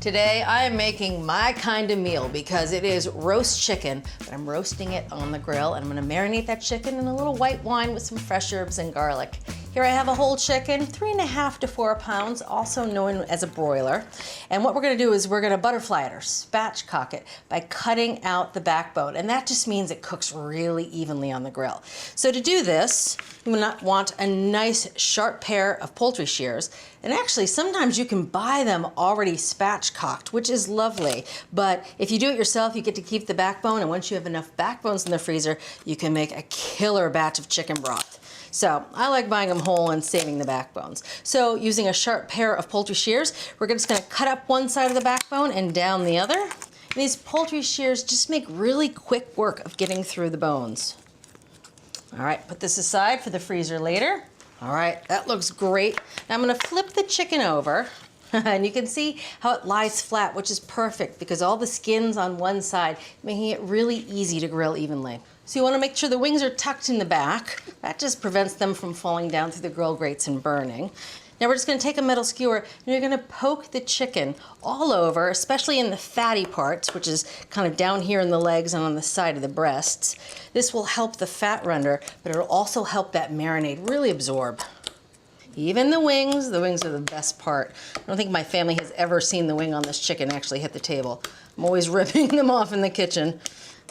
Today I am making my kind of meal because it is roast chicken, but I'm roasting it on the grill and I'm gonna marinate that chicken in a little white wine with some fresh herbs and garlic. Here I have a whole chicken, 3.5 to 4 pounds, also known as a broiler. And what we're gonna do is we're gonna butterfly it or spatchcock it by cutting out the backbone. And that just means it cooks really evenly on the grill. So to do this, you want a nice sharp pair of poultry shears. And actually, sometimes you can buy them already spatchcocked, which is lovely. But if you do it yourself, you get to keep the backbone. And once you have enough backbones in the freezer, you can make a killer batch of chicken broth. So I like buying them whole and saving the backbones. So using a sharp pair of poultry shears, we're just gonna cut up one side of the backbone and down the other. And these poultry shears just make really quick work of getting through the bones. All right, put this aside for the freezer later. All right, that looks great. Now I'm gonna flip the chicken over and you can see how it lies flat, which is perfect because all the skin's on one side, making it really easy to grill evenly. So you wanna make sure the wings are tucked in the back. That just prevents them from falling down through the grill grates and burning. Now we're just gonna take a metal skewer and you're gonna poke the chicken all over, especially in the fatty parts, which is kind of down here in the legs and on the side of the breasts. This will help the fat render, but it'll also help that marinade really absorb. Even the wings are the best part. I don't think my family has ever seen the wing on this chicken actually hit the table. I'm always ripping them off in the kitchen.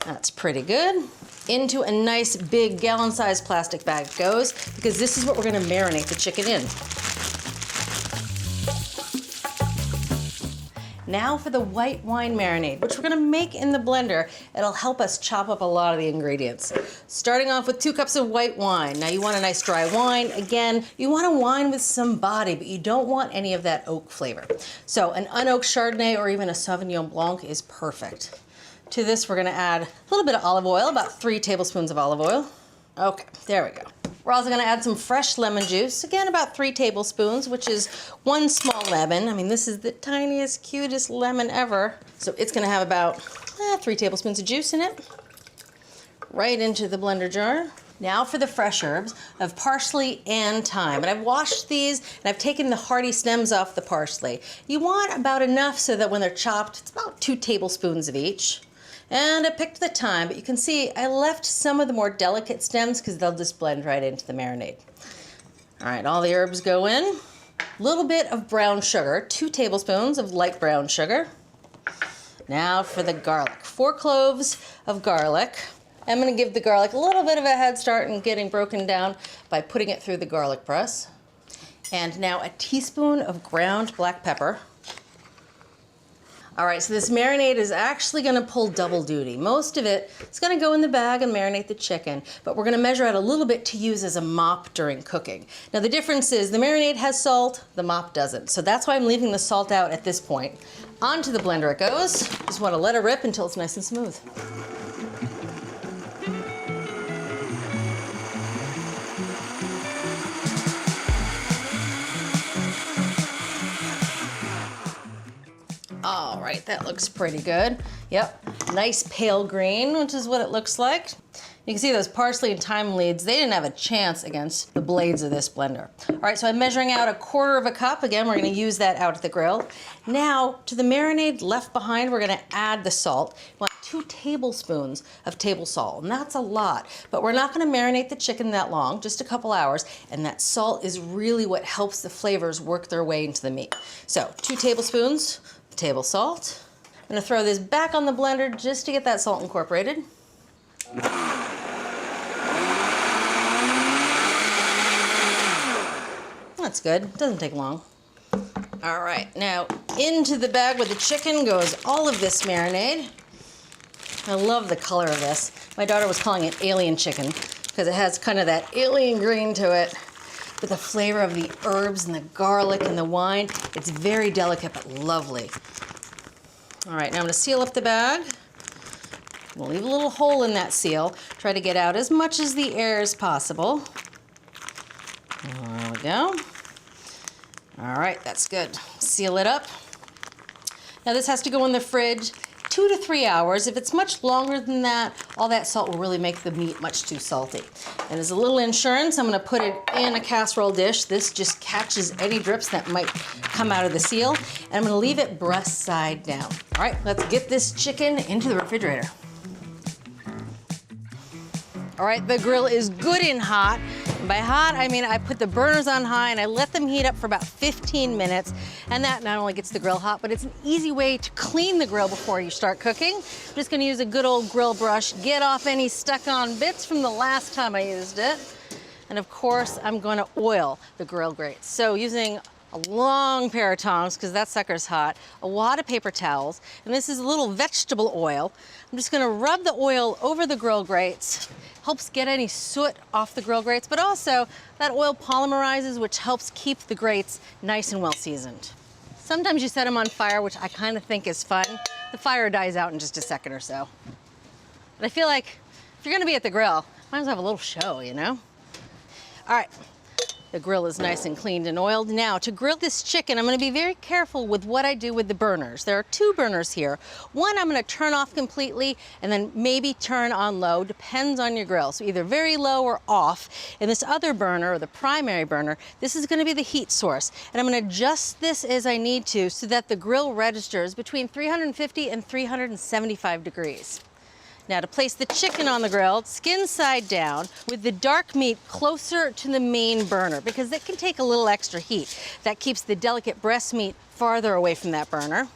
That's pretty good. Into a nice big gallon-sized plastic bag goes, because this is what we're gonna marinate the chicken in. Now for the white wine marinade, which we're gonna make in the blender. It'll help us chop up a lot of the ingredients. Starting off with 2 cups of white wine. Now you want a nice dry wine. Again, you want a wine with some body, but you don't want any of that oak flavor. So an unoaked Chardonnay or even a Sauvignon Blanc is perfect. To this, we're gonna add a little bit of olive oil, about 3 tablespoons of olive oil. Okay, there we go. We're also gonna add some fresh lemon juice, again about 3 tablespoons, which is 1 small lemon. I mean, this is the tiniest, cutest lemon ever. So it's gonna have about 3 tablespoons of juice in it. Right into the blender jar. Now for the fresh herbs of parsley and thyme. And I've washed these and I've taken the hardy stems off the parsley. You want about enough so that when they're chopped, it's about 2 tablespoons of each. And I picked the thyme, but you can see I left some of the more delicate stems because they'll just blend right into the marinade. All right, all the herbs go in. A little bit of brown sugar, 2 tablespoons of light brown sugar. Now for the garlic, 4 cloves of garlic. I'm gonna give the garlic a little bit of a head start in getting broken down by putting it through the garlic press. And now a teaspoon of ground black pepper. All right, so this marinade is actually gonna pull double duty. Most of it is gonna go in the bag and marinate the chicken, but we're gonna measure out a little bit to use as a mop during cooking. Now the difference is the marinade has salt, the mop doesn't. So that's why I'm leaving the salt out at this point. Onto the blender it goes. Just wanna let it rip until it's nice and smooth. All right, that looks pretty good. Yep, nice pale green, which is what it looks like. You can see those parsley and thyme leaves, they didn't have a chance against the blades of this blender. All right, so I'm measuring out 1/4 cup. Again, we're gonna use that out at the grill. Now, to the marinade left behind, we're gonna add the salt. We want 2 tablespoons of table salt, and that's a lot. But we're not gonna marinate the chicken that long, just a couple hours, and that salt is really what helps the flavors work their way into the meat. So, 2 tablespoons of table salt. I'm gonna throw this back on the blender just to get that salt incorporated. That's good, doesn't take long. All right, now into the bag with the chicken goes all of this marinade. I love the color of this. My daughter was calling it alien chicken because it has kind of that alien green to it. With the flavor of the herbs and the garlic and the wine, it's very delicate but lovely. All right, now I'm gonna seal up the bag. We'll leave a little hole in that seal. Try to get out as much as the air as possible. There we go. All right, that's good. Seal it up. Now this has to go in the fridge 2 to 3 hours. If it's much longer than that, all that salt will really make the meat much too salty. And as a little insurance, I'm gonna put it in a casserole dish. This just catches any drips that might come out of the seal. And I'm gonna leave it breast side down. All right, let's get this chicken into the refrigerator. All right, the grill is good and hot. And by hot, I mean I put the burners on high and I let them heat up for about 15 minutes. And that not only gets the grill hot, but it's an easy way to clean the grill before you start cooking. I'm just gonna use a good old grill brush, get off any stuck-on bits from the last time I used it. And of course, I'm gonna oil the grill grates. So using a long pair of tongs, because that sucker's hot, a wad of paper towels, and this is a little vegetable oil. I'm just gonna rub the oil over the grill grates. Helps get any soot off the grill grates, but also that oil polymerizes, which helps keep the grates nice and well seasoned. Sometimes you set them on fire, which I kind of think is fun. The fire dies out in just a second or so. But I feel like if you're gonna be at the grill, might as well have a little show, you know? All right. The grill is nice and cleaned and oiled. Now, to grill this chicken, I'm gonna be very careful with what I do with the burners. There are 2 burners here. One I'm gonna turn off completely and then maybe turn on low, depends on your grill. So either very low or off. And this other burner, or the primary burner, this is gonna be the heat source. And I'm gonna adjust this as I need to so that the grill registers between 350 and 375 degrees. Now to place the chicken on the grill, skin side down with the dark meat closer to the main burner because it can take a little extra heat. That keeps the delicate breast meat farther away from that burner.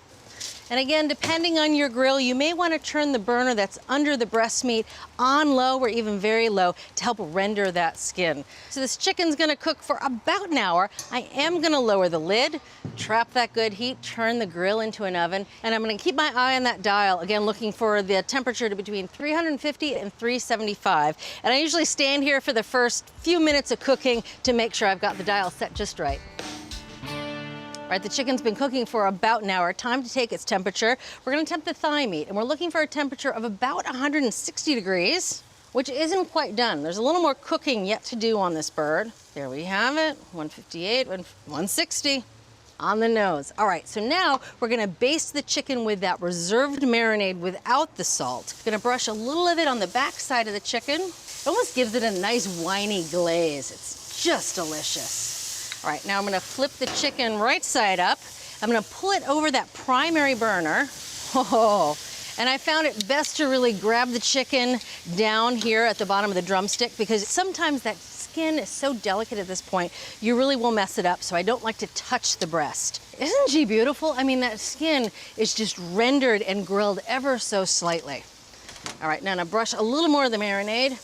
And again, depending on your grill, you may want to turn the burner that's under the breast meat on low or even very low to help render that skin. So this chicken's gonna cook for about an hour. I am gonna lower the lid, trap that good heat, turn the grill into an oven, and I'm gonna keep my eye on that dial, again, looking for the temperature to between 350 and 375. And I usually stand here for the first few minutes of cooking to make sure I've got the dial set just right. All right, the chicken's been cooking for about an hour. Time to take its temperature. We're gonna temp the thigh meat, and we're looking for a temperature of about 160 degrees, which isn't quite done. There's a little more cooking yet to do on this bird. There we have it, 158, 160 on the nose. All right, so now we're gonna baste the chicken with that reserved marinade without the salt. Gonna brush a little of it on the back side of the chicken. It almost gives it a nice winey glaze. It's just delicious. All right, now I'm gonna flip the chicken right side up. I'm gonna pull it over that primary burner. Oh, and I found it best to really grab the chicken down here at the bottom of the drumstick because sometimes that skin is so delicate at this point, you really will mess it up, so I don't like to touch the breast. Isn't she beautiful? I mean, that skin is just rendered and grilled ever so slightly. All right, now I'm gonna brush a little more of the marinade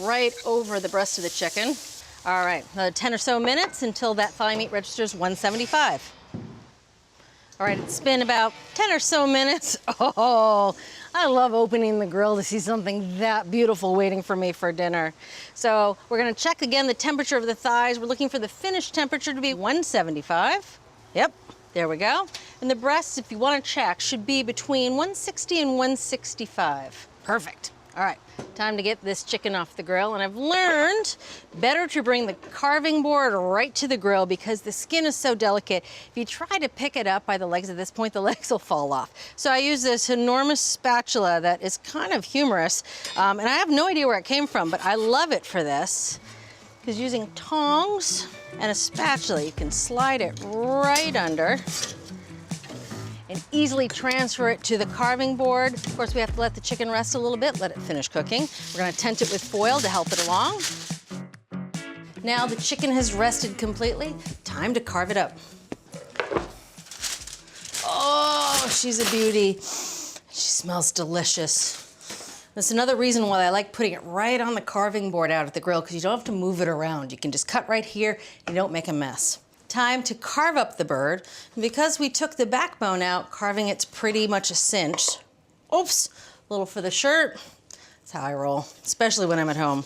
right over the breast of the chicken. All right, another 10 or so minutes until that thigh meat registers 175. All right, it's been about 10 or so minutes. Oh, I love opening the grill to see something that beautiful waiting for me for dinner. So we're gonna check again the temperature of the thighs. We're looking for the finished temperature to be 175. Yep, there we go. And the breasts, if you wanna check, should be between 160 and 165. Perfect. All right, time to get this chicken off the grill, and I've learned better to bring the carving board right to the grill because the skin is so delicate. If you try to pick it up by the legs at this point, the legs will fall off. So I use this enormous spatula that is kind of humorous, and I have no idea where it came from, but I love it for this because using tongs and a spatula, you can slide it right under and easily transfer it to the carving board. Of course, we have to let the chicken rest a little bit, let it finish cooking. We're gonna tent it with foil to help it along. Now the chicken has rested completely. Time to carve it up. Oh, she's a beauty. She smells delicious. That's another reason why I like putting it right on the carving board out at the grill because you don't have to move it around. You can just cut right here and you don't make a mess. Time to carve up the bird. And because we took the backbone out, carving it's pretty much a cinch. Oops, a little for the shirt. That's how I roll, especially when I'm at home.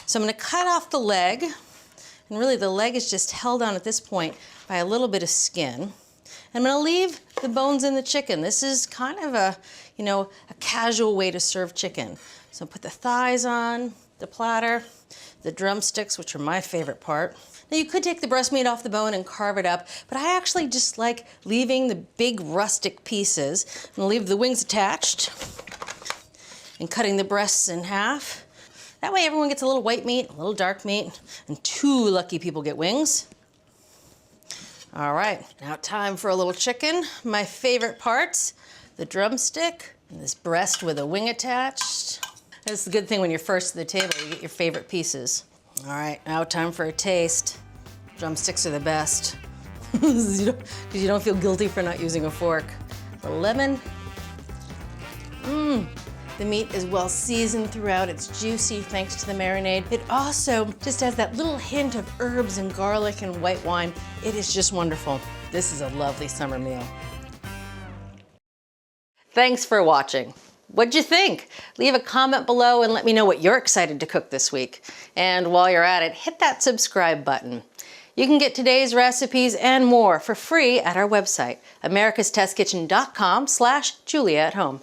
So I'm gonna cut off the leg, and really the leg is just held on at this point by a little bit of skin. I'm gonna leave the bones in the chicken. This is kind of a, a casual way to serve chicken. So put the thighs on the platter, the drumsticks, which are my favorite part. Now you could take the breast meat off the bone and carve it up, but I actually just like leaving the big rustic pieces. I'm gonna leave the wings attached and cutting the breasts in half. That way everyone gets a little white meat, a little dark meat, and 2 lucky people get wings. All right, now time for a little chicken. My favorite parts, the drumstick, and this breast with a wing attached. That's the good thing when you're first to the table, you get your favorite pieces. All right, now time for a taste. Drumsticks are the best, because you don't feel guilty for not using a fork. The lemon. The meat is well seasoned throughout. It's juicy thanks to the marinade. It also just has that little hint of herbs and garlic and white wine. It is just wonderful. This is a lovely summer meal. Thanks for watching. What'd you think? Leave a comment below and let me know what you're excited to cook this week. And while you're at it, hit that subscribe button. You can get today's recipes and more for free at our website, americastestkitchen.com/JuliaAtHome.